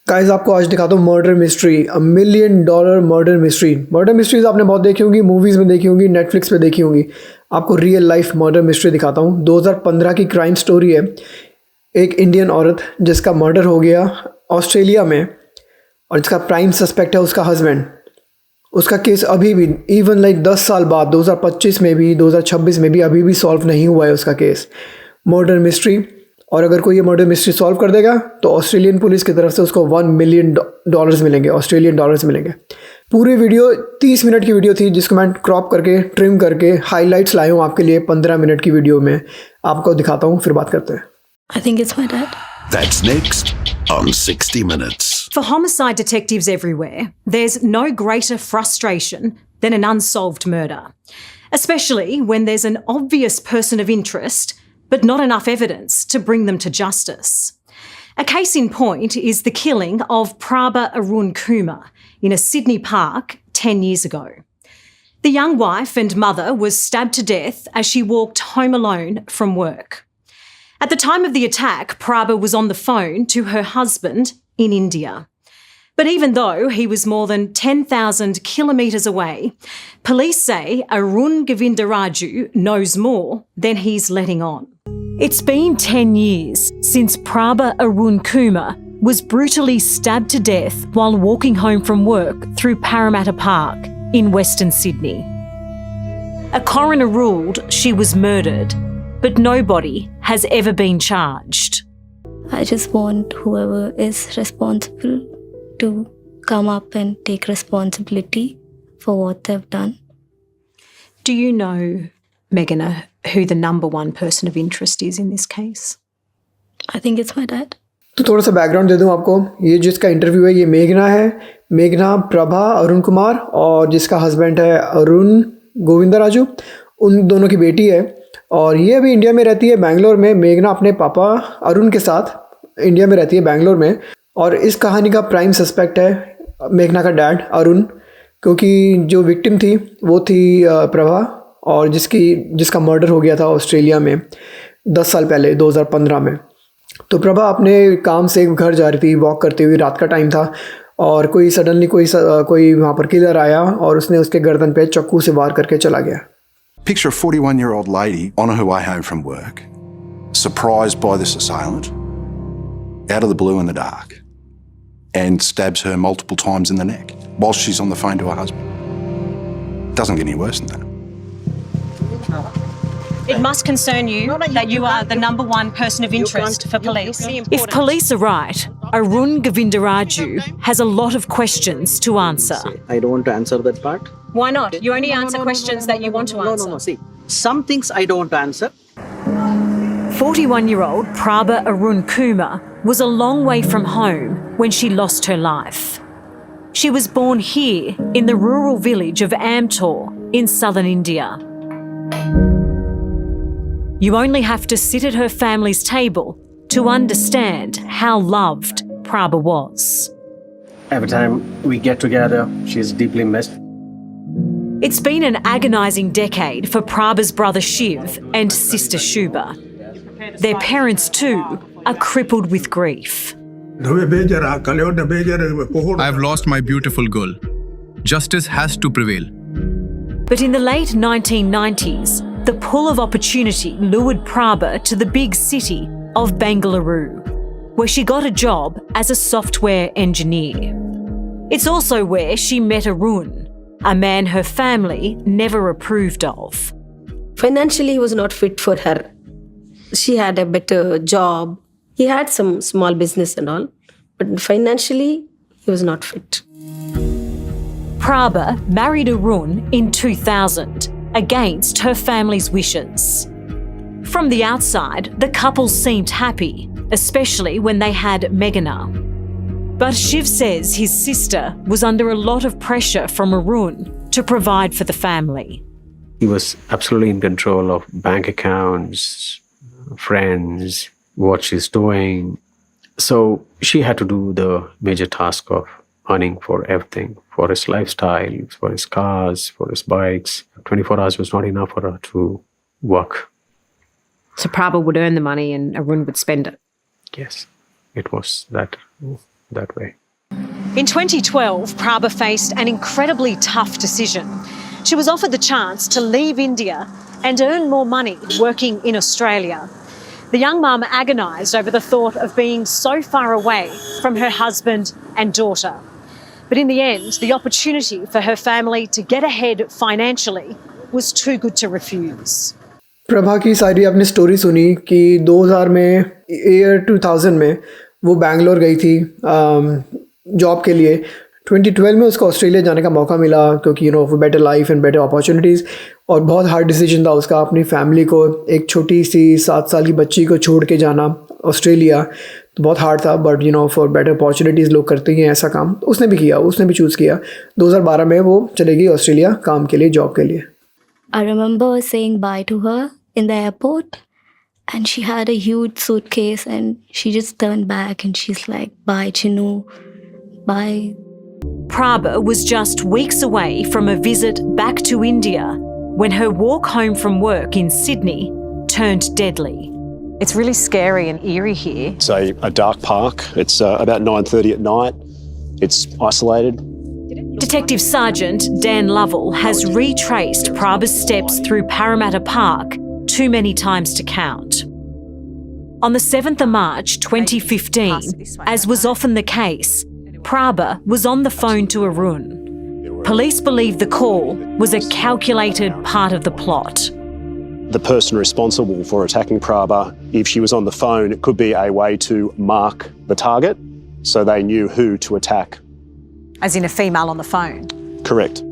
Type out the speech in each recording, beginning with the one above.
Guys आपको आज दिखाता हूँ murder mystery, $1 million murder mystery. Murder mysteries आपने बहुत देखी होंगी, मूवीज़ में देखी होंगी, नेटफ्लिक्स पे देखी होंगी। आपको रियल लाइफ मर्डर मिस्ट्री दिखाता हूँ। 2015 की क्राइम स्टोरी है। एक इंडियन औरत जिसका मर्डर हो गया ऑस्ट्रेलिया में और जिसका प्राइम सस्पेक्ट है उसका हस्बैंड। उसका केस अभी भी इवन लाइक 10 साल बाद 2025 में भी 2026 में भी अभी भी सॉल्व नहीं हुआ है उसका केस। Murder mystery. और अगर कोई ये मर्डर मिस्ट्री सॉल्व कर देगा तो ऑस्ट्रेलियन पुलिस की तरफ से उसको $1 मिलियन मिलेंगे, ऑस्ट्रेलियन डॉलर्स मिलेंगे। पूरी वीडियो 30 मिनट की वीडियो थी जिसको मैं क्रॉप करके ट्रिम करके हाइलाइट्स लाया हूँ आपके लिए 15 मिनट की वीडियो में। आपको दिखाता हूँ, फिर बात करते हैं। I think it's my dad. That's next on 60 Minutes. For homicide detectives everywhere, there's no greater frustration than an unsolved murder, especially when there's an obvious person of interest but not enough evidence to bring them to justice. A case in point is the killing of Praba Arunkumar in a Sydney park 10 years ago. The young wife and mother was stabbed to death as she walked home alone from work. At the time of the attack, Praba was on the phone to her husband in India. But even though he was more than 10,000 kilometres away, police say Arun Govindaraju knows more than he's letting on. It's been 10 years since Praba Arunkumar was brutally stabbed to death while walking home from work through Parramatta Park in Western Sydney. A coroner ruled she was murdered, but nobody has ever been charged. I just want whoever is responsible to come up and take responsibility for what they've done. Do you know, Meghana, who the number one person of interest is in this case? I think it's my dad. तो थोड़ा सा background दे दूं आपको। ये जिसका interview है ये मेघना है। मेघना प्रभा अरुण कुमार और जिसका हस्बैंड है अरुण गोविंदराजू, उन दोनों की बेटी है। और ये अभी इंडिया में रहती है, बेंगलोर में। मेघना अपने पापा अरुण के साथ इंडिया में रहती है, बेंगलोर में। और इस कहानी का प्राइम सस्पेक्ट है मेघना का डैड अरुण, क्योंकि जो विक्टिम थी वो थी प्रभा, और जिसका मर्डर हो गया था ऑस्ट्रेलिया में 10 साल पहले 2015 में। तो प्रभा अपने काम से घर जा रही थी, वॉक करती हुई, रात का टाइम था, और कोई सडनली कोई वहाँ पर किलर आया और उसने उसके गर्दन पे चाकू से वार करके चला गया। Picture a 41-year-old lady on her way home from work, surprised by this assailant, out of the blue in the dark, and stabs her multiple times in the neck whilst she's on the phone to her husband. Doesn't get any worse than that. It must concern you that you are the number one person of interest for police. If police are right, Arun Govindaraju has a lot of questions to answer. I don't want to answer that part. Why not? You only answer questions that you want to answer. No. See, some things I don't answer. 41-year-old Praba Arunkumar was a long way from home when she lost her life. She was born here in the rural village of Amtor in southern India. You only have to sit at her family's table to understand how loved Praba was. Every time we get together, she's deeply missed. It's been an agonising decade for Praba's brother Shiv and sister Shubha. Their parents too are crippled with grief. I've lost my beautiful girl. Justice has to prevail. But in the late 1990s, the pull of opportunity lured Praba to the big city of Bengaluru, where she got a job as a software engineer. It's also where she met Arun, a man her family never approved of. Financially, he was not fit for her. She had a better job. He had some small business and all, but financially, he was not fit. Praba married Arun in 2000 against her family's wishes. From the outside, the couple seemed happy, especially when they had Meghana. But Shiv says his sister was under a lot of pressure from Arun to provide for the family. He was absolutely in control of bank accounts, friends, what she's doing. So she had to do the major task of earning for everything, for his lifestyle, for his cars, for his bikes. 24 hours was not enough for her to work. So Prabha would earn the money and Arun would spend it? Yes, it was that. that way. In 2012, Praba faced an incredibly tough decision. She was offered the chance to leave India and earn more money working in Australia. The young mum agonised over the thought of being so far away from her husband and daughter. But in the end, the opportunity for her family to get ahead financially was too good to refuse. Prabha की सारी आपने story सुनी कि 2000 में year 2000 में वो बैंगलोर गई थी जॉब के लिए. 2012 में उसको ऑस्ट्रेलिया जाने का मौका मिला क्योंकि better life and better opportunities. और बहुत हार्ड डिसीजन था उसका, अपनी फैमिली को, एक छोटी सी 7 साल की बच्ची को छोड़ के जाना ऑस्ट्रेलिया. तो बहुत हार्ड था, बट फॉर बेटर अपॉर्चुनिटीज़ लोग करते हैं ऐसा काम. उसने भी किया, उसने भी चूज़ किया. 2012 में वो चले गई ऑस्ट्रेलिया काम के लिए, जॉब के लिए. I remember saying bye to her in the airport, and she had a huge suitcase, and she just turned back and she's like, "Bye, Chinu. Bye." Praba was just weeks away from a visit back to India when her walk home from work in Sydney turned deadly. It's really scary and eerie here. It's a dark park. It's about 9:30 at night. It's isolated. Detective Sergeant Dan Lovell has retraced Praba's steps through Parramatta Park too many times to count. On the 7th of March 2015, as was often the case, Praba was on the phone to Arun. Police believe the call was a calculated part of the plot. The person responsible for attacking Praba, if she was on the phone, it could be a way to mark the target so they knew who to attack. As in a female on the phone? Correct.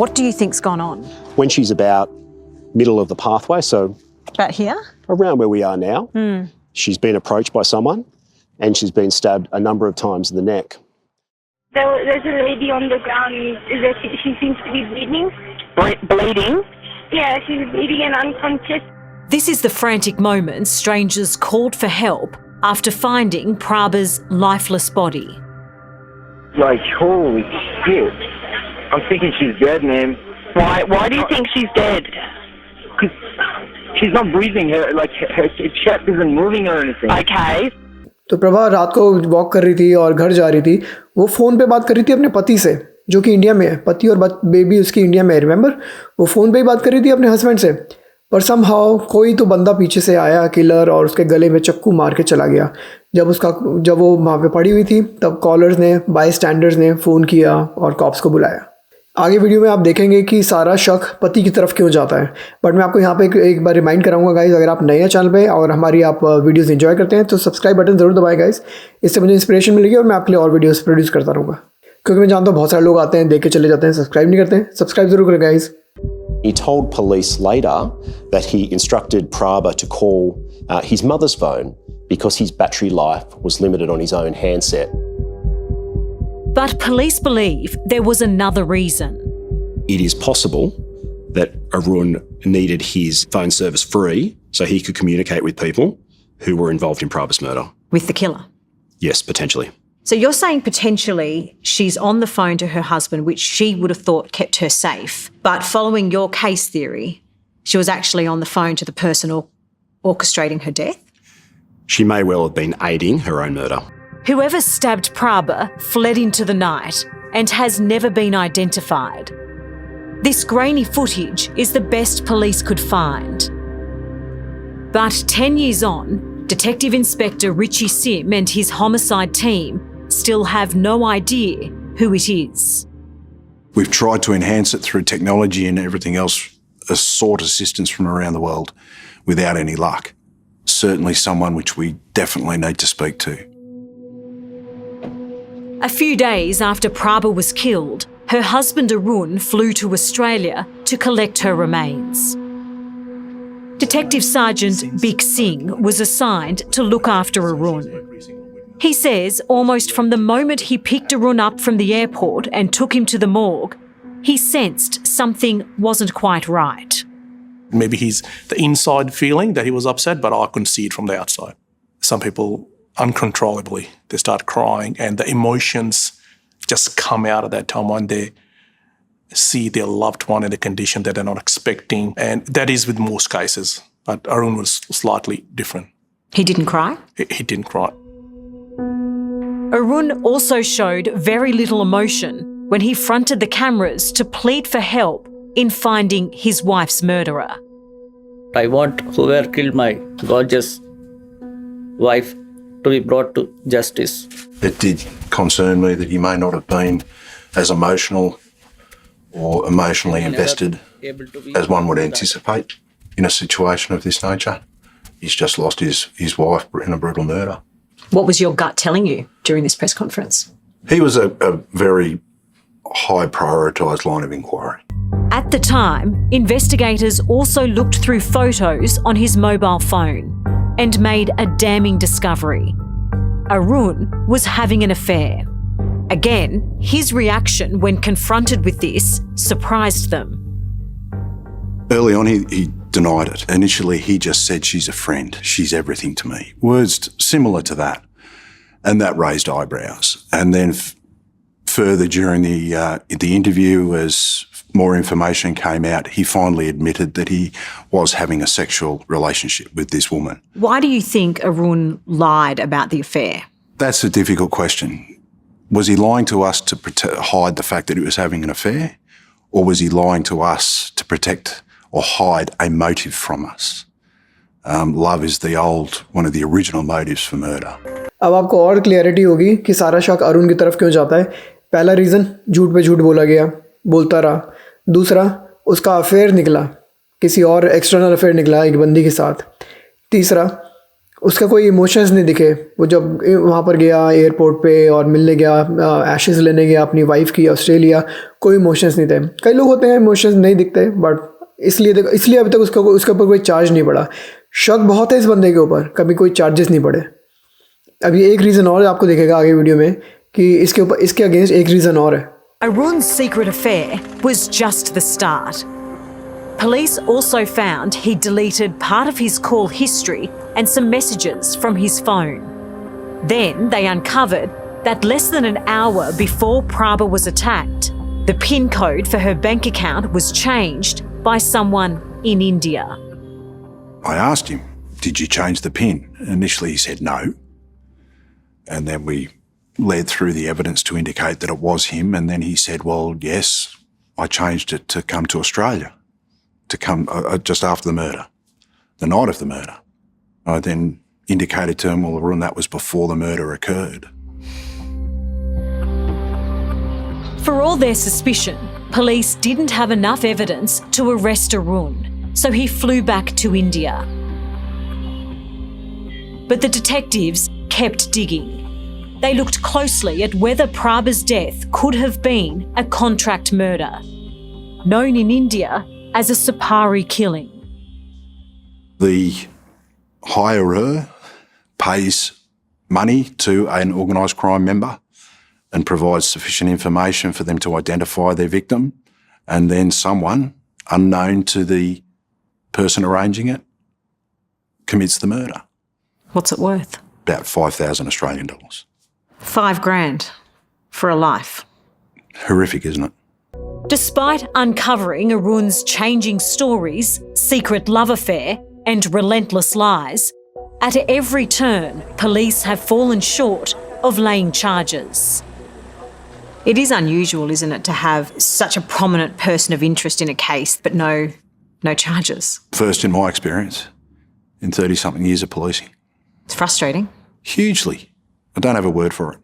What do you think's gone on? When she's about middle of the pathway, so About here? around where we are now, she's been approached by someone and she's been stabbed a number of times in the neck. There's a lady on the ground. She seems to be bleeding. Bleeding? Yeah, she's bleeding and unconscious. This is the frantic moment strangers called for help after finding Praba's lifeless body. Like, holy shit. I'm thinking she's dead, man. Why do you think she's dead? Because she's not breathing. Her chest isn't moving or anything. Okay. तो प्रभा रात को walk कर रही थी और घर जा रही थी. वो फ़ोन पे बात कर रही थी अपने पति से, जो कि इंडिया में है. पति और बेबी उसकी इंडिया में है, रिमेंबर. वो फ़ोन पे ही बात कर रही थी अपने हस्बैंड से. पर समहाउ कोई तो बंदा पीछे से आया, किलर, और उसके गले में चक्कू मार के चला गया. जब वो वहाँ पे पड़ी हुई थी तब कॉलर्स ने, बाय स्टैंडर्स ने फ़ोन किया और कॉप्स को बुलाया. आगे वीडियो में आप देखेंगे कि सारा शक पति की तरफ क्यों जाता है. बट मैं आपको यहाँ पे एक बार रिमाइंड कराऊंगा गाइज, अगर आप नए हैं चैनल पे और हमारी आप वीडियोस एंजॉय करते हैं तो सब्सक्राइब बटन ज़रूर दबाएं गाइज. इससे मुझे इंस्पिरेशन मिलेगी और मैं आपके लिए और वीडियोस प्रोड्यूस करता रहूँगा. क्योंकि मैं जानता हूँ बहुत सारे लोग आते हैं, देख के चले जाते हैं, सब्सक्राइब नहीं करते हैं. सब्सक्राइब जरूर करें guys. He told police later that he instructed Praba to call his mother's phone because his battery life was limited on his own handset. But police believe there was another reason. It is possible that Arun needed his phone service free so he could communicate with people who were involved in Praba's murder. With the killer? Yes, potentially. So you're saying potentially she's on the phone to her husband, which she would have thought kept her safe. But following your case theory, she was actually on the phone to the person orchestrating her death? She may well have been aiding her own murder. Whoever stabbed Praba fled into the night and has never been identified. This grainy footage is the best police could find. But 10 years on, Detective Inspector Richie Sim and his homicide team still have no idea who it is. We've tried to enhance it through technology and everything else, sought assistance from around the world without any luck. Certainly someone which we definitely need to speak to. A few days after Praba was killed, her husband Arun flew to Australia to collect her remains. Detective Sergeant Big Singh was assigned to look after Arun. He says almost from the moment he picked Arun up from the airport and took him to the morgue, he sensed something wasn't quite right. Maybe he's the inside feeling that he was upset, but I couldn't see it from the outside. Some people, uncontrollably, they start crying and the emotions just come out at that time when they see their loved one in a condition that they're not expecting. And that is with most cases. But Arun was slightly different. He didn't cry? He didn't cry. Arun also showed very little emotion when he fronted the cameras to plead for help in finding his wife's murderer. I want whoever killed my gorgeous wife to be brought to justice. It did concern me that he may not have been as emotional or emotionally invested as one would anticipate in a situation of this nature. He's just lost his wife in a brutal murder. What was your gut telling you during this press conference? He was a very high prioritised line of inquiry. At the time, investigators also looked through photos on his mobile phone and made a damning discovery. Arun was having an affair. Again, his reaction when confronted with this surprised them. Early on, he denied it. Initially, he just said, "She's a friend. She's everything to me." Words similar to that. And that raised eyebrows. And then further during the interview, as more information came out, he finally admitted that he was having a sexual relationship with this woman. Why do you think Arun lied about the affair? That's a difficult question. Was he lying to us to hide the fact that he was having an affair? Or was he lying to us to protect or hide a motive from us? Love is one of the original motives for murder. अब आपको और clarity होगी कि सारा शक अरुण की तरफ क्यों जाता है. पहला रीज़न, झूठ पे झूठ बोला गया, बोलता रहा. दूसरा, उसका अफेयर निकला, किसी और एक्सटर्नल अफेयर निकला एक बंदी के साथ. तीसरा, उसका कोई इमोशंस नहीं दिखे. वो जब वहाँ पर गया एयरपोर्ट पे और मिलने गया, एशेज़ लेने गया अपनी वाइफ की ऑस्ट्रेलिया, कोई इमोशंस नहीं थे. कई लोग होते हैं इमोशंस नहीं दिखते, बट इसलिए अभी तक उसके ऊपर कोई चार्ज नहीं पड़ा. शक बहुत है इस बंदे के ऊपर, कभी कोई चार्जेस नहीं पड़े. अभी एक रीज़न और आपको दिखेगा आगे वीडियो में कि इसके अगेंस्ट एक रीज़न और है. Arun's secret affair was just the start. Police also found he deleted part of his call history and some messages from his phone. Then they uncovered that less than an hour before Praba was attacked, the PIN code for her bank account was changed by someone in India. I asked him, "Did you change the PIN?" Initially he said no. And then we led through the evidence to indicate that it was him. And then he said, "Well, yes, I changed it to come to Australia, to come just after the murder, the night of the murder." I then indicated to him, "Well, Arun, that was before the murder occurred." For all their suspicion, police didn't have enough evidence to arrest Arun, so he flew back to India. But the detectives kept digging. They looked closely at whether Praba's death could have been a contract murder, known in India as a Sapari killing. The hirer pays money to an organised crime member and provides sufficient information for them to identify their victim, and then someone, unknown to the person arranging it, commits the murder. What's it worth? About 5,000 Australian dollars. $5,000 for a life. Horrific, isn't it? Despite uncovering Arun's changing stories, secret love affair and relentless lies, at every turn, police have fallen short of laying charges. It is unusual, isn't it, to have such a prominent person of interest in a case but no charges? First in my experience in 30-something years of policing. It's frustrating. Hugely. I don't have a word for it.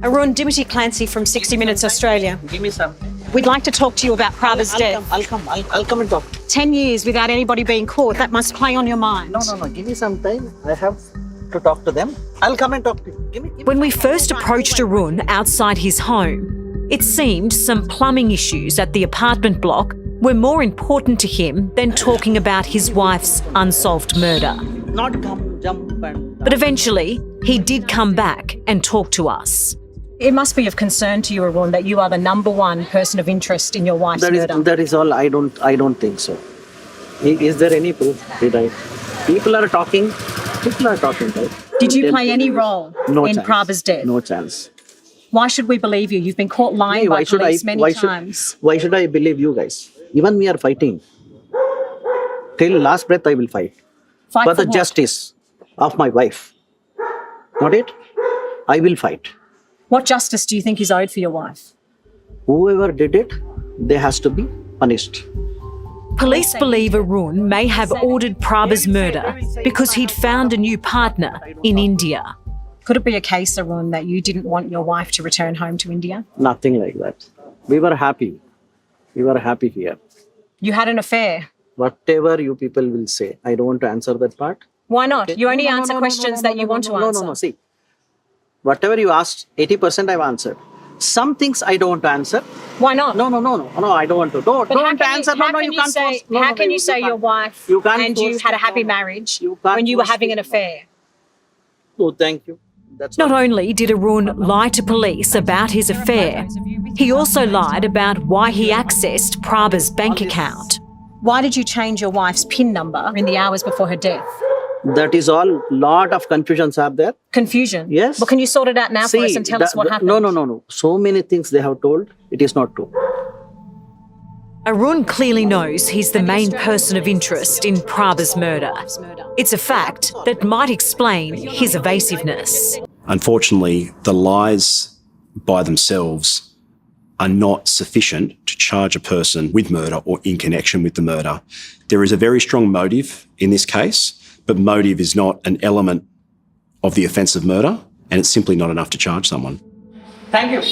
Arun, Dimity Clancy from 60 Minutes Australia. Give me some. We'd like to talk to you about Praba's death. I'll come and talk. 10 years without anybody being caught, that must play on your mind. No. Give me some time. I have to talk to them. I'll come and talk to you. Give me When we first approached Arun outside his home, it seemed some plumbing issues at the apartment block were more important to him than talking about his wife's unsolved murder. not come, jump and... But eventually, he did come back and talk to us. It must be of concern to you, Arun, that you are the number one person of interest in your wife's murder. That is all. I don't think so. Is there any proof? People are talking, right? Did you play any role in Praba's death? No chance. Why should we believe you? You've been caught lying by police many times. Why should I believe you guys? Even we are fighting. Till last breath I will fight. Fight for the what? justice of my wife. Not it? I will fight. What justice do you think is owed for your wife? Whoever did it, they has to be punished. Police believe Arun may have ordered Praba's murder because he'd found a new partner in India. Could it be a case, Arun, that you didn't want your wife to return home to India? Nothing like that. We were happy. We were happy here. You had an affair. Whatever you people will say, I don't want to answer that part. Why not? Okay. You only answer questions that you want to answer. No. See, whatever you asked, 80% I've answered. Some things I don't want to answer. Why not? No, I don't want to. Don't answer. You can't force. How can you say your wife and you had a happy marriage when you were having an affair? Oh, thank you. That's Not only did Arun lie to police about his affair, he also lied about why he accessed Praba's bank account. Why did you change your wife's PIN number in the hours before her death? That is all. Lot of confusions are there. Confusion? Yes. But can you sort it out now for us and tell us what happened? No. So many things they have told. It is not true. Arun clearly knows he's the main person of interest in Praba's murder. It's a fact that might explain his evasiveness. Unfortunately, the lies by themselves are not sufficient to charge a person with murder or in connection with the murder. There is a very strong motive in this case, but motive is not an element of the offence of murder, and it's simply not enough to charge someone. Thank you.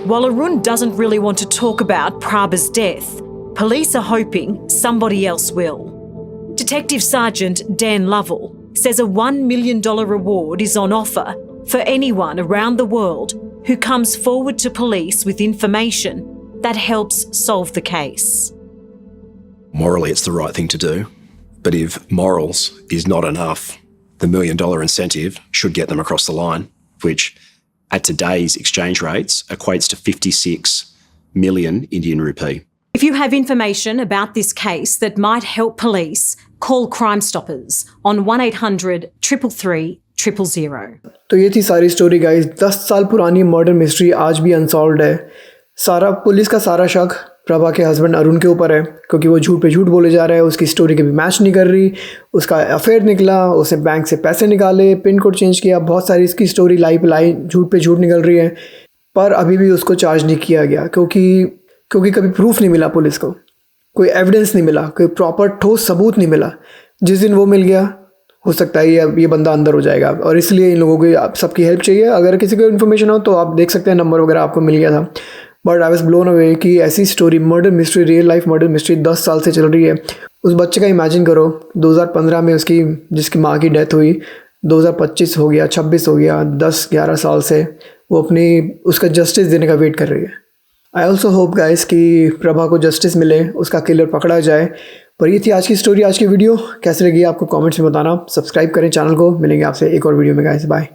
While Arun doesn't really want to talk about Praba's death, police are hoping somebody else will. Detective Sergeant Dan Lovell says a $1 million reward is on offer for anyone around the world who comes forward to police with information that helps solve the case. Morally, it's the right thing to do. But if morals is not enough, the $1 million incentive should get them across the line, which at today's exchange rates equates to 56 million Indian rupee. If you have information about this case that might help police, call Crime Stoppers on 1800 333 000. तो ये थी सारी story guys. 10 साल पुरानी murder mystery आज भी unsolved है। सारा पुलिस का सारा शक प्रभा के हस्बैंड अरुण के ऊपर है, क्योंकि वो झूठ पे झूठ बोले जा रहा है। उसकी स्टोरी कभी मैच नहीं कर रही। उसका अफेयर निकला, उसने बैंक से पैसे निकाले, पिन कोड चेंज किया, बहुत सारी इसकी स्टोरी लाई पे लाई, झूठ पे झूठ निकल रही है। पर अभी भी उसको चार्ज नहीं किया गया, क्योंकि कभी प्रूफ नहीं मिला पुलिस को, कोई एविडेंस नहीं मिला, कोई प्रॉपर ठोस सबूत नहीं मिला। जिस दिन वो मिल गया, हो सकता है ये बंदा अंदर हो जाएगा। और इसलिए इन लोगों को सबकी हेल्प चाहिए। अगर किसी को इन्फॉर्मेशन हो तो आप देख सकते हैं, नंबर वगैरह आपको मिल गया था। But I was blown away कि ऐसी story, murder mystery, real life murder mystery 10 साल से चल रही है। उस बच्चे का इमेजिन करो, 2015 में जिसकी माँ की डेथ हुई, 2025 हो गया, 26 हो गया, 10-11 साल से वो उसका जस्टिस देने का वेट कर रही है। आई ऑल्सो होप गाइस कि प्रभा को जस्टिस मिले, उसका किलर पकड़ा जाए। पर ये थी आज की स्टोरी, आज की वीडियो। कैसे लगी आपको कमेंट्स में बताना। सब्सक्राइब करें चैनल को। मिलेंगे आपसे एक और वीडियो में गाइस। बाय।